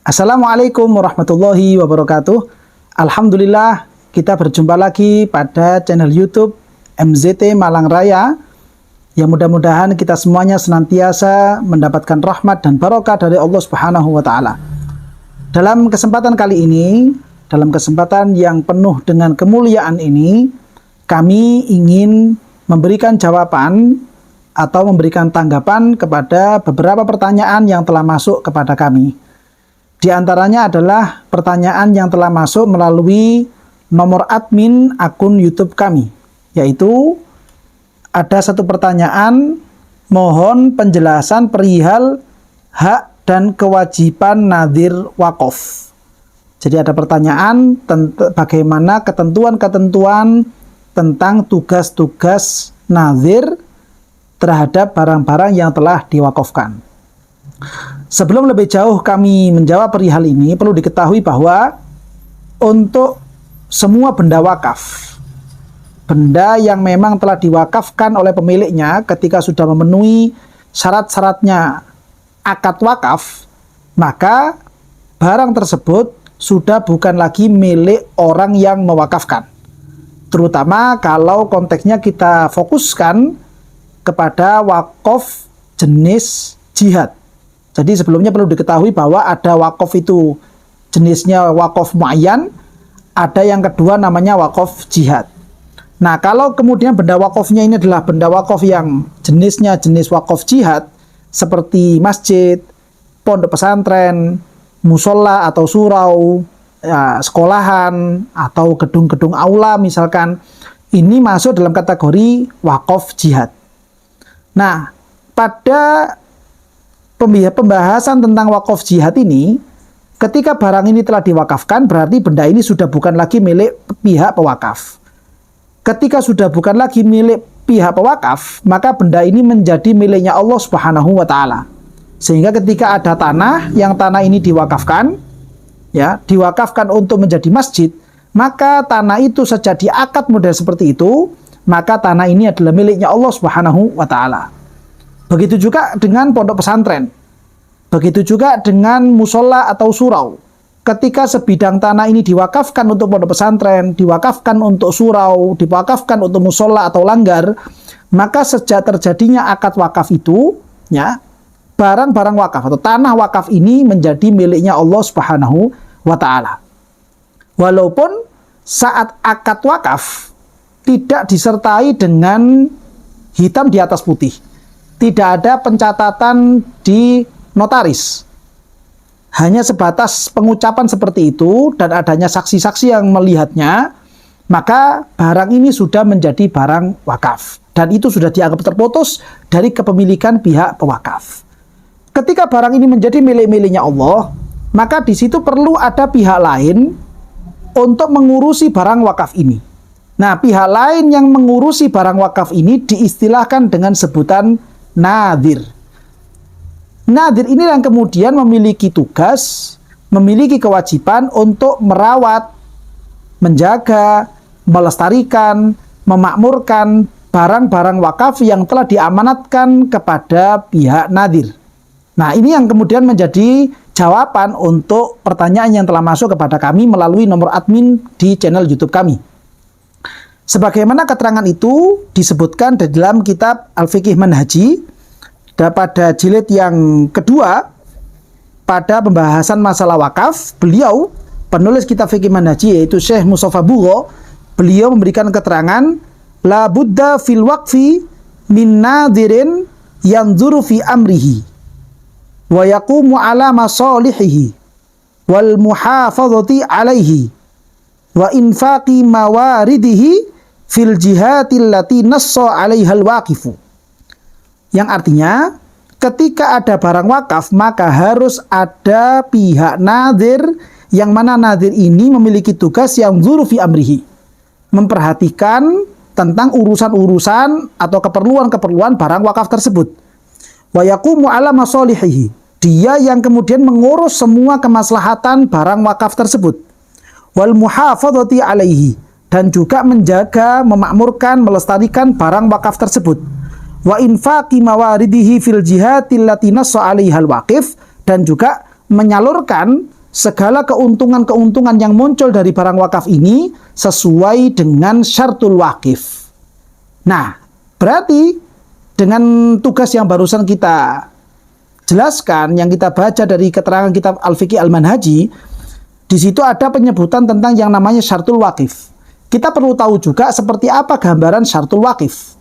Assalamualaikum warahmatullahi wabarakatuh. Alhamdulillah, kita berjumpa lagi pada channel YouTube MZT Malang Raya. Yang mudah-mudahan kita semuanya senantiasa mendapatkan rahmat dan barokah dari Allah Subhanahu wa Ta'ala. Dalam kesempatan kali ini, dalam kesempatan yang penuh dengan kemuliaan ini, kami ingin memberikan jawaban atau memberikan tanggapan kepada beberapa pertanyaan yang telah masuk kepada kami. Di antaranya adalah pertanyaan yang telah masuk melalui nomor admin akun YouTube kami, yaitu ada satu pertanyaan, mohon penjelasan perihal hak dan kewajiban nadhir wakaf. Jadi ada pertanyaan bagaimana ketentuan-ketentuan tentang tugas-tugas nadhir terhadap barang-barang yang telah diwakafkan. Sebelum lebih jauh kami menjawab perihal ini, perlu diketahui bahwa untuk semua benda wakaf, benda yang memang telah diwakafkan oleh pemiliknya ketika sudah memenuhi syarat-syaratnya akad wakaf, maka barang tersebut sudah bukan lagi milik orang yang mewakafkan. Terutama kalau konteksnya kita fokuskan kepada wakaf jenis jihad. Jadi sebelumnya perlu diketahui bahwa ada wakaf itu jenisnya wakaf muayyan, ada yang kedua namanya wakaf jihad. Nah, kalau kemudian benda wakafnya ini adalah benda wakaf yang jenisnya jenis wakaf jihad, seperti masjid, pondok pesantren, musola atau surau, ya, sekolahan, atau gedung-gedung aula misalkan, ini masuk dalam kategori wakaf jihad. Nah, pada pembahasan tentang wakaf jihad ini, ketika barang ini telah diwakafkan, berarti benda ini sudah bukan lagi milik pihak pewakaf. Ketika sudah bukan lagi milik pihak pewakaf, maka benda ini menjadi miliknya Allah Subhanahu wa Ta'ala. Sehingga ketika ada tanah, yang tanah ini diwakafkan, ya, diwakafkan untuk menjadi masjid, maka tanah itu sejak diakad model seperti itu, maka tanah ini adalah miliknya Allah Subhanahu wa Ta'ala. Begitu juga dengan pondok pesantren. Begitu juga dengan musola atau surau. Ketika sebidang tanah ini diwakafkan untuk pondok pesantren, diwakafkan untuk surau, diwakafkan untuk musola atau langgar, maka sejak terjadinya akad wakaf itu, ya, barang-barang wakaf atau tanah wakaf ini menjadi miliknya Allah Subhanahu wa Ta'ala. Walaupun saat akad wakaf tidak disertai dengan hitam di atas putih. Tidak ada pencatatan di notaris. Hanya sebatas pengucapan seperti itu dan adanya saksi-saksi yang melihatnya, maka barang ini sudah menjadi barang wakaf. Dan itu sudah dianggap terputus dari kepemilikan pihak pewakaf. Ketika barang ini menjadi milik-miliknya Allah, maka di situ perlu ada pihak lain untuk mengurusi barang wakaf ini. Nah, pihak lain yang mengurusi barang wakaf ini diistilahkan dengan sebutan nadhir. Nadhir ini yang kemudian memiliki tugas, memiliki kewajiban untuk merawat, menjaga, melestarikan, memakmurkan barang-barang wakaf yang telah diamanatkan kepada pihak nadhir. Nah, ini yang kemudian menjadi jawaban untuk pertanyaan yang telah masuk kepada kami melalui nomor admin di channel YouTube kami. Sebagaimana keterangan itu disebutkan di dalam kitab Al-Fiqh Manhaji pada jilid yang kedua pada pembahasan masalah wakaf, beliau penulis kitab Fiqh Manhaji yaitu Syekh Mustafa Bugho, beliau memberikan keterangan la budda fil waqfi min nadhirin yanzuru fi amrihi wa yaqumu ala masalihihi wal muhafazati alaihi wa infaqi mawaridihi fil jihatil lati nassa 'alaihal waqifu. Yang artinya, ketika ada barang wakaf, maka harus ada pihak nadhir, yang mana nadhir ini memiliki tugas yang dzuru fi amrihi, memperhatikan tentang urusan-urusan atau keperluan-keperluan barang wakaf tersebut. Wa yaqumu 'ala masalihihi, dia yang kemudian mengurus semua kemaslahatan barang wakaf tersebut. Wal muhafadzati 'alaihi, dan juga menjaga, memakmurkan, melestarikan barang wakaf tersebut. wa infaqi mawaridihi fil jihadil lati nassa 'alaihal waqif, dan juga menyalurkan segala keuntungan-keuntungan yang muncul dari barang wakaf ini sesuai dengan syartul waqif. Nah, berarti dengan tugas yang barusan kita jelaskan, yang kita baca dari keterangan kitab Al-Fiqh Al-Manhaji, di situ ada penyebutan tentang yang namanya syartul waqif. Kita perlu tahu juga seperti apa gambaran syartul waqif.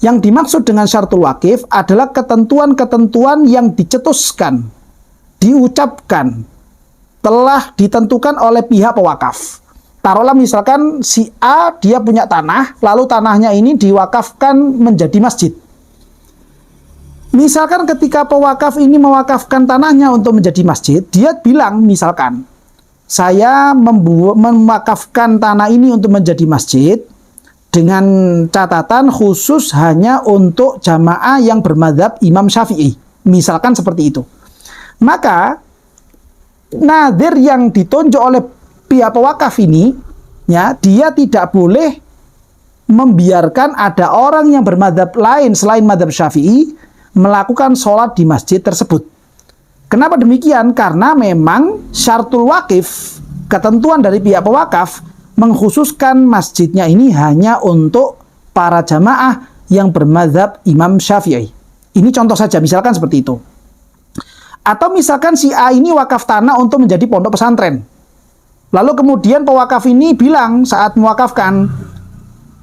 Yang dimaksud dengan syartul waqif adalah ketentuan-ketentuan yang dicetuskan, diucapkan, telah ditentukan oleh pihak pewakaf. Taruhlah misalkan si A dia punya tanah, lalu tanahnya ini diwakafkan menjadi masjid. Misalkan ketika pewakaf ini mewakafkan tanahnya untuk menjadi masjid, dia bilang misalkan, saya mewakafkan tanah ini untuk menjadi masjid dengan catatan khusus hanya untuk jamaah yang bermadzhab Imam Syafi'i. Misalkan seperti itu. Maka nadhir yang ditunjuk oleh pihak pewakaf ini, ya, dia tidak boleh membiarkan ada orang yang bermadzhab lain selain madzhab Syafi'i melakukan sholat di masjid tersebut. Kenapa demikian? Karena memang syartul waqif, ketentuan dari pihak pewakaf, mengkhususkan masjidnya ini hanya untuk para jamaah yang bermadzhab Imam Syafi'i. Ini contoh saja, misalkan seperti itu. Atau misalkan si A ini wakaf tanah untuk menjadi pondok pesantren. Lalu kemudian pewakaf ini bilang saat mewakafkan,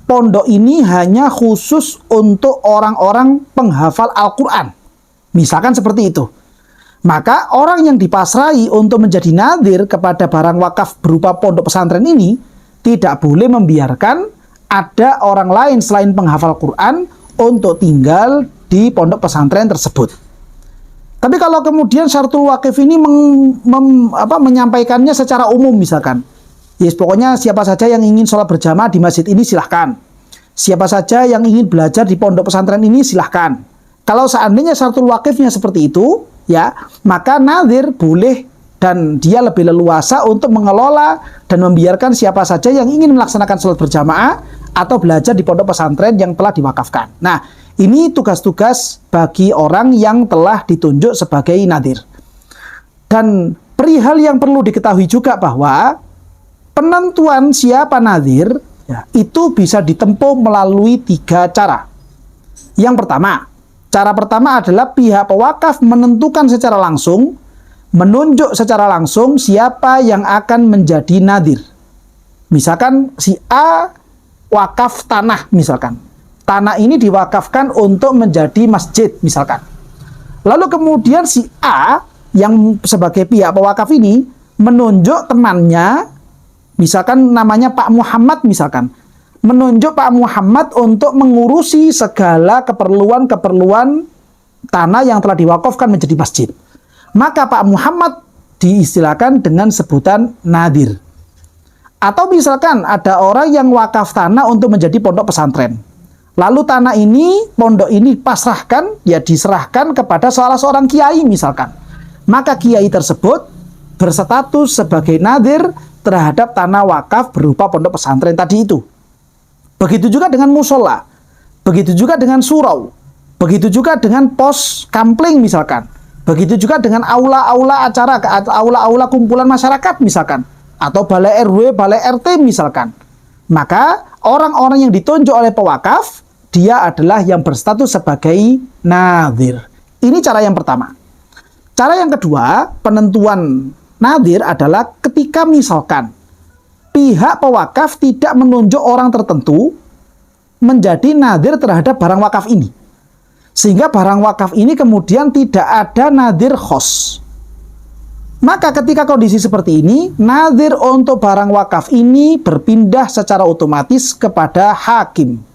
pondok ini hanya khusus untuk orang-orang penghafal Al-Quran. Misalkan seperti itu. Maka orang yang dipasrai untuk menjadi nadhir kepada barang wakaf berupa pondok pesantren ini tidak boleh membiarkan ada orang lain selain penghafal Quran untuk tinggal di pondok pesantren tersebut. Tapi kalau kemudian syartul waqif ini menyampaikannya secara umum misalkan, yes, pokoknya siapa saja yang ingin sholat berjamaah di masjid ini silahkan. Siapa saja yang ingin belajar di pondok pesantren ini silahkan. Kalau seandainya syartul waqifnya seperti itu, ya, maka nadhir boleh dan dia lebih leluasa untuk mengelola dan membiarkan siapa saja yang ingin melaksanakan sholat berjamaah atau belajar di pondok pesantren yang telah diwakafkan. Nah, ini tugas-tugas bagi orang yang telah ditunjuk sebagai nadhir. Dan perihal yang perlu diketahui juga bahwa penentuan siapa nadhir, ya, itu bisa ditempuh melalui 3 cara. Yang pertama, cara pertama adalah pihak pewakaf menentukan secara langsung, menunjuk secara langsung siapa yang akan menjadi nadhir. Misalkan si A wakaf tanah misalkan. Tanah ini diwakafkan untuk menjadi masjid misalkan. Lalu kemudian si A yang sebagai pihak pewakaf ini menunjuk temannya, misalkan namanya Pak Muhammad misalkan. Menunjuk Pak Muhammad untuk mengurusi segala keperluan-keperluan tanah yang telah diwakafkan menjadi masjid. Maka Pak Muhammad diistilahkan dengan sebutan nadhir. Atau misalkan ada orang yang wakaf tanah untuk menjadi pondok pesantren. Lalu tanah ini, pondok ini pasrahkan, ya diserahkan kepada salah seorang kiai misalkan. Maka kiai tersebut berstatus sebagai nadhir terhadap tanah wakaf berupa pondok pesantren tadi itu. Begitu juga dengan musola, begitu juga dengan surau, begitu juga dengan pos kampling misalkan, begitu juga dengan aula-aula acara, aula-aula kumpulan masyarakat misalkan, atau balai RW, balai RT misalkan. Maka orang-orang yang ditunjuk oleh pewakaf, dia adalah yang berstatus sebagai nadhir. Ini cara yang pertama. Cara yang kedua, penentuan nadhir adalah ketika misalkan pihak pewakaf tidak menunjuk orang tertentu menjadi nadhir terhadap barang wakaf ini. Sehingga barang wakaf ini kemudian tidak ada nadhir khos. Maka ketika kondisi seperti ini, nadhir untuk barang wakaf ini berpindah secara otomatis kepada hakim.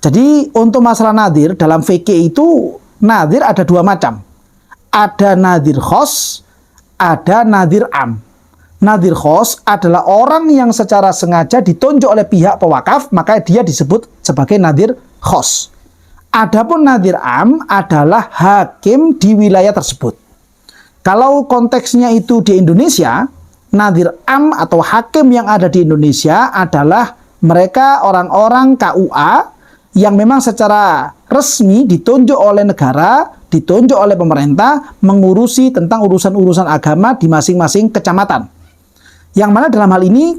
Jadi untuk masalah nadhir dalam fikih itu, nadhir ada 2 macam. Ada nadhir khos, ada nadhir am. Nadhir khos adalah orang yang secara sengaja ditunjuk oleh pihak pewakaf, maka dia disebut sebagai nadhir khos. Adapun nadhir am adalah hakim di wilayah tersebut. Kalau konteksnya itu di Indonesia, nadhir am atau hakim yang ada di Indonesia adalah mereka orang-orang KUA yang memang secara resmi ditunjuk oleh negara, ditunjuk oleh pemerintah mengurusi tentang urusan-urusan agama di masing-masing kecamatan. Yang mana dalam hal ini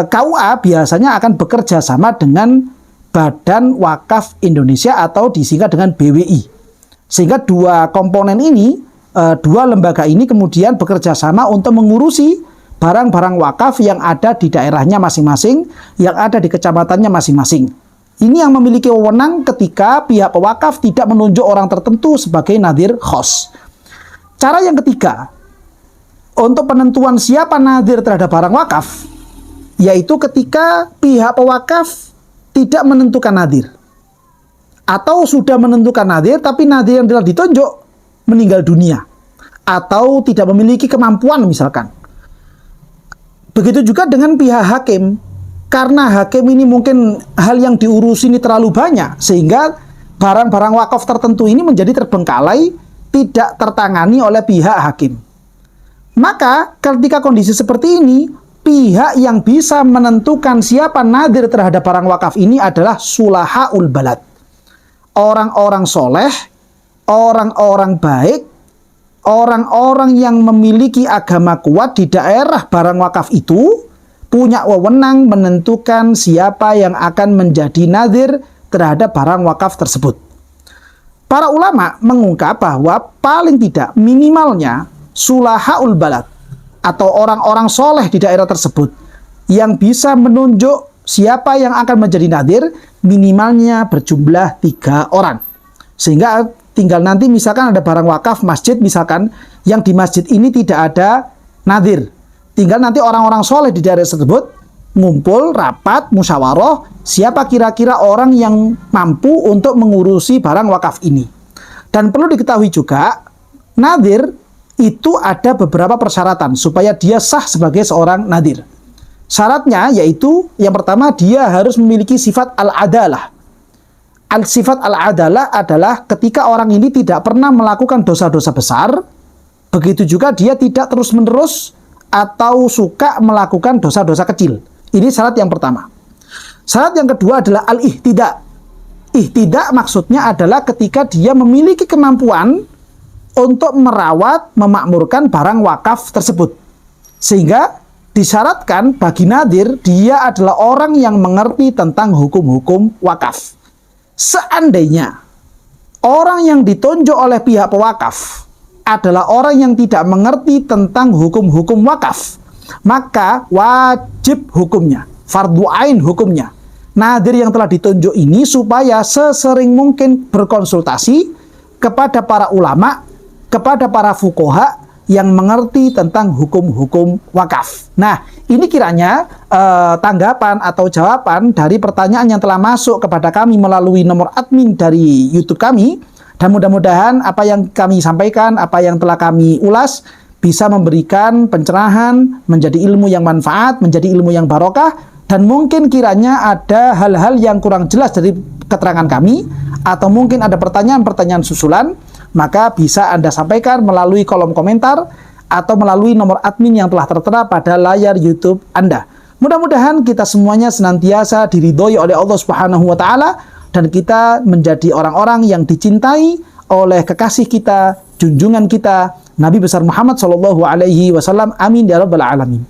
KUA biasanya akan bekerja sama dengan Badan Wakaf Indonesia atau disingkat dengan BWI. Sehingga dua komponen ini, dua lembaga ini kemudian bekerja sama untuk mengurusi barang-barang wakaf yang ada di daerahnya masing-masing, yang ada di kecamatannya masing-masing. Ini yang memiliki wewenang ketika pihak pewakaf tidak menunjuk orang tertentu sebagai nadhir khos. Cara yang ketiga, untuk penentuan siapa nadhir terhadap barang wakaf, yaitu ketika pihak pewakaf tidak menentukan nadhir. Atau sudah menentukan nadhir, tapi nadhir yang telah ditunjuk meninggal dunia. Atau tidak memiliki kemampuan misalkan. Begitu juga dengan pihak hakim. Karena hakim ini mungkin hal yang diurus ini terlalu banyak, sehingga barang-barang wakaf tertentu ini menjadi terbengkalai, tidak tertangani oleh pihak hakim. Maka ketika kondisi seperti ini, pihak yang bisa menentukan siapa nadhir terhadap barang wakaf ini adalah sulahaul balad. Orang-orang soleh, orang-orang baik, orang-orang yang memiliki agama kuat di daerah barang wakaf itu punya wewenang menentukan siapa yang akan menjadi nadhir terhadap barang wakaf tersebut. Para ulama mengungkap bahwa paling tidak minimalnya sulahaul balad atau orang-orang soleh di daerah tersebut yang bisa menunjuk siapa yang akan menjadi nadhir minimalnya berjumlah 3 orang. Sehingga tinggal nanti misalkan ada barang wakaf masjid misalkan, yang di masjid ini tidak ada nadhir. Tinggal nanti orang-orang soleh di daerah tersebut ngumpul, rapat, musyawarah, siapa kira-kira orang yang mampu untuk mengurusi barang wakaf ini. Dan perlu diketahui juga, nadhir itu ada beberapa persyaratan supaya dia sah sebagai seorang nadhir. Syaratnya yaitu, yang pertama, dia harus memiliki sifat al-adalah. Sifat al-adalah adalah ketika orang ini tidak pernah melakukan dosa-dosa besar, begitu juga dia tidak terus-menerus atau suka melakukan dosa-dosa kecil. Ini syarat yang pertama. Syarat yang kedua adalah al-ihtida. Ihtida maksudnya adalah ketika dia memiliki kemampuan untuk merawat, memakmurkan barang wakaf tersebut. Sehingga disyaratkan bagi nadhir, dia adalah orang yang mengerti tentang hukum-hukum wakaf. Seandainya orang yang ditunjuk oleh pihak pewakaf adalah orang yang tidak mengerti tentang hukum-hukum wakaf, maka wajib hukumnya, fardhu ain hukumnya, nadhir yang telah ditunjuk ini supaya sesering mungkin berkonsultasi kepada para ulama, kepada para fuqaha yang mengerti tentang hukum-hukum wakaf. Nah, ini kiranya tanggapan atau jawaban dari pertanyaan yang telah masuk kepada kami melalui nomor admin dari YouTube kami. Dan mudah-mudahan apa yang kami sampaikan, apa yang telah kami ulas bisa memberikan pencerahan, menjadi ilmu yang manfaat, menjadi ilmu yang barokah, dan mungkin kiranya ada hal-hal yang kurang jelas dari keterangan kami, atau mungkin ada pertanyaan-pertanyaan susulan, maka bisa Anda sampaikan melalui kolom komentar atau melalui nomor admin yang telah tertera pada layar YouTube Anda. Mudah-mudahan kita semuanya senantiasa diridhoi oleh Allah Subhanahu wa Ta'ala, dan kita menjadi orang-orang yang dicintai oleh kekasih kita, junjungan kita, Nabi besar Muhammad SAW. Amin ya rabbal alamin.